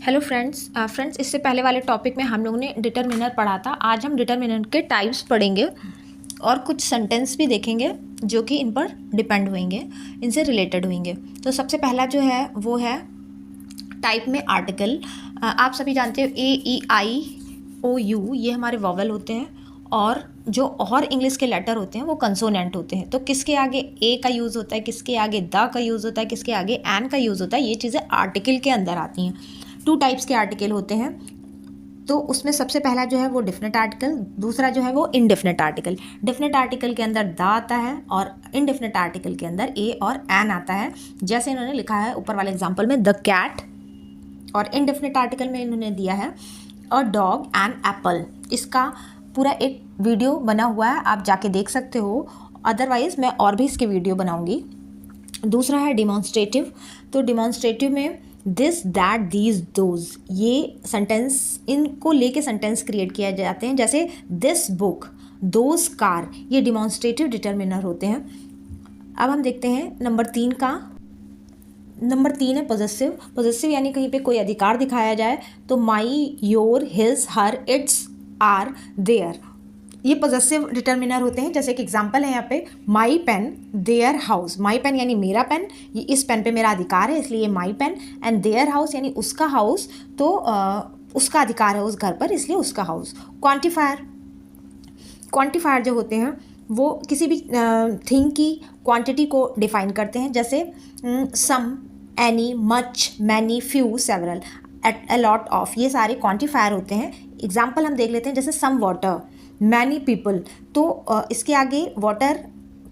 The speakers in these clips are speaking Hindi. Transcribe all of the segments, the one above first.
हेलो फ्रेंड्स इससे पहले वाले टॉपिक में हम लोगों ने डिटरमिनर पढ़ा था। आज हम डिटरमिनर के टाइप्स पढ़ेंगे और कुछ सेंटेंस भी देखेंगे जो कि इन पर डिपेंड होंगे, इनसे रिलेटेड होंगे। तो सबसे पहला जो है वो है टाइप में आर्टिकल। आप सभी जानते हो AEIOU ये हमारे वॉवल होते हैं और जो और इंग्लिश के लेटर होते हैं वो कंसोनेंट होते हैं। तो किसके आगे ए का यूज़ होता है, किसके आगे द का यूज़ होता है, किसके आगे एन का यूज़ होता है, ये चीज़ें आर्टिकल के अंदर आती हैं। 2 टाइप्स के आर्टिकल होते हैं। तो उसमें सबसे पहला जो है वो डेफिनेट आर्टिकल, दूसरा जो है वो इनडेफिनेट आर्टिकल। डेफिनेट आर्टिकल के अंदर द आता है और इनडेफिनेट आर्टिकल के अंदर ए और एन आता है। जैसे इन्होंने लिखा है ऊपर वाले एग्जाम्पल में द कैट, और इनडेफिनेट आर्टिकल में इन्होंने दिया है अ डॉग एंड एप्पल। इसका पूरा एक वीडियो बना हुआ है, आप जाके देख सकते हो। अदरवाइज़ मैं और भी इसकी वीडियो बनाऊंगी। दूसरा है डिमॉन्स्ट्रेटिव। तो डिमॉन्स्ट्रेटिव में दिस दैट दीज दोज, ये सेंटेंस, इनको लेके सेंटेंस क्रिएट किए जाते हैं। जैसे दिस बुक, दोज कार, ये डिमॉन्स्ट्रेटिव डिटर्मिनर होते हैं। अब हम देखते हैं नंबर 3 का। नंबर 3 है पॉजेसिव। पॉजेसिव यानी कहीं पे कोई अधिकार दिखाया जाए। तो my, your, his, her, its, our, their, ये पॉजेसिव डिटर्मिनर होते हैं। जैसे एक एग्जांपल है यहाँ पे my pen, their house. My pen यानी मेरा पेन, ये इस पेन पे मेरा अधिकार है इसलिए my pen. And their house यानी उसका हाउस, तो उसका अधिकार है उस घर पर इसलिए उसका हाउस। क्वांटिफायर, क्वांटिफायर जो होते हैं वो किसी भी थिंग की क्वांटिटी को डिफाइन करते हैं। जैसे some, any, much, many, few, several, a lot of, ये सारे क्वांटिफायर होते हैं। एग्जाम्पल हम देख लेते हैं। जैसे सम वाटर, मैनी पीपल, तो इसके आगे वाटर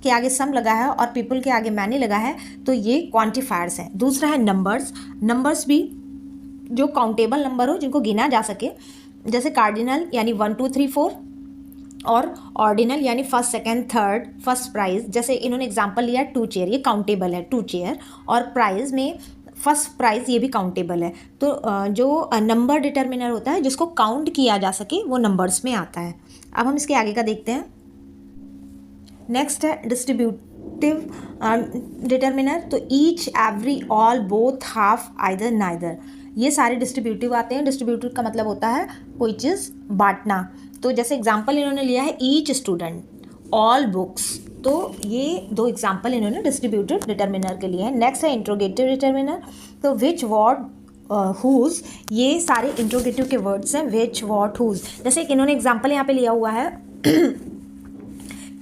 के आगे सम लगा है और पीपल के आगे मैनी लगा है, तो ये क्वांटिफायर्स हैं। दूसरा है नंबर्स। नंबर्स भी जो काउंटेबल नंबर हो, जिनको गिना जा सके। जैसे कार्डिनल यानी 1 2 3 4, और ऑर्डिनल यानी first, second, third, first prize. जैसे इन्होंने एग्जांपल लिया 2 चेयर, ये काउंटेबल है 2 चेयर। और प्राइज में फर्स्ट प्राइज, ये भी काउंटेबल है। तो जो नंबर डिटर्मिनर होता है जिसको काउंट किया जा सके वो नंबर्स में आता है। अब हम इसके आगे का देखते हैं। नेक्स्ट है डिस्ट्रीब्यूटिव डिटर्मिनर। तो each, every, all, both, half, either, neither, ये सारे डिस्ट्रीब्यूटिव आते हैं। डिस्ट्रीब्यूटिव का मतलब होता है कोई चीज़ बांटना। तो जैसे एग्जांपल इन्होंने लिया है ईच स्टूडेंट, ऑल बुक्स, तो ये 2 एग्जांपल इन्होंने डिस्ट्रीब्यूटिव डिटर्मिनर के लिए हैं। नेक्स्ट है इंट्रोगेटिव डिटर्मिनर। तो विच, वॉट, हुज, ये सारे इंट्रोगेटिव के वर्ड्स हैं। विच, वॉट, हुज। जैसे एक इन्होंने एग्जांपल यहाँ पे लिया हुआ है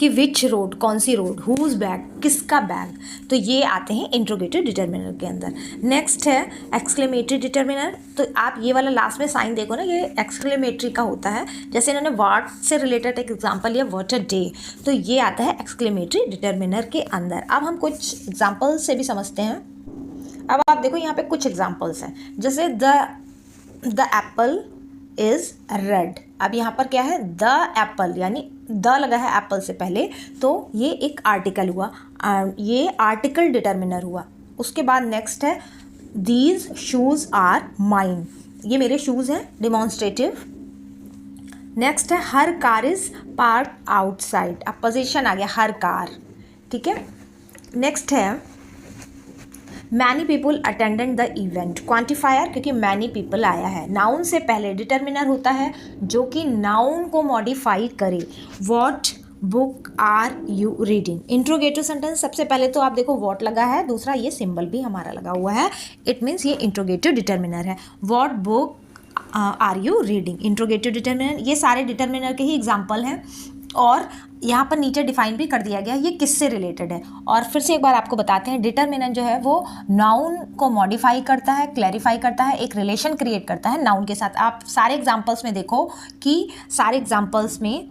कि विच रोड, कौन सी रोड, हुज बैग, किसका बैग, तो ये आते हैं इंट्रोगेटिव डिटर्मिनर के अंदर। नेक्स्ट है एक्सक्लेमेटरी डिटर्मिनर। तो आप ये वाला लास्ट में साइन देखो ना, ये एक्सक्लेमेटरी का होता है। जैसे इन्होंने व्हाट से रिलेटेड एक एग्जांपल लिया, व्हाट अ डे, तो ये आता है एक्सक्लेमेटरी डिटर्मिनर के अंदर। अब हम कुछ एग्जाम्पल से भी समझते हैं। अब आप देखो यहाँ पे कुछ एग्जाम्पल्स हैं। जैसे द एप्पल इज रेड। अब यहाँ पर क्या है, द एप्पल यानी द लगा है एप्पल से पहले, तो ये एक आर्टिकल हुआ, ये आर्टिकल डिटर्मिनर हुआ। उसके बाद नेक्स्ट है दीज शूज़ आर माइन, ये मेरे शूज़ हैं, डिमॉन्स्ट्रेटिव। नेक्स्ट है हर कार इज पार्क आउटसाइड। अब पोजीशन आ गया हर कार, ठीक है। नेक्स्ट है many people attended the event. Quantifier, क्योंकि मैनी पीपल आया है। नाउन से पहले डिटर्मिनर होता है जो कि नाउन को मॉडिफाई करे। What book are you reading. Interrogative sentence, सबसे पहले तो आप देखो व्हाट लगा है, दूसरा ये सिंबल भी हमारा लगा हुआ है, इट मीन्स ये इंट्रोगेटिव डिटर्मिनर है। What book are you reading, interrogative determiner. ये सारे डिटर्मिनर के ही एग्जाम्पल हैं और यहाँ पर नीचे डिफाइन भी कर दिया गया ये किससे रिलेटेड है। और फिर से एक बार आपको बताते हैं, डिटर्मिनर जो है वो नाउन को मॉडिफाई करता है, क्लैरिफाई करता है, एक रिलेशन क्रिएट करता है नाउन के साथ। आप सारे एग्जांपल्स में देखो कि सारे एग्जांपल्स में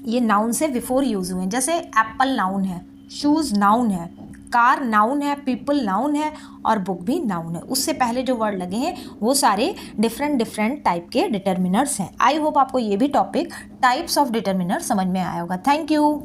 ये नाउन से बिफोर यूज हुए हैं। जैसे एप्पल नाउन है, शूज़ नाउन है, कार नाउन है, पीपल नाउन है और बुक भी नाउन है। उससे पहले जो वर्ड लगे हैं वो सारे डिफरेंट टाइप के डिटर्मिनर्स हैं। आई होप आपको ये भी टॉपिक टाइप्स ऑफ डिटर्मिनर समझ में आया होगा। Thank you.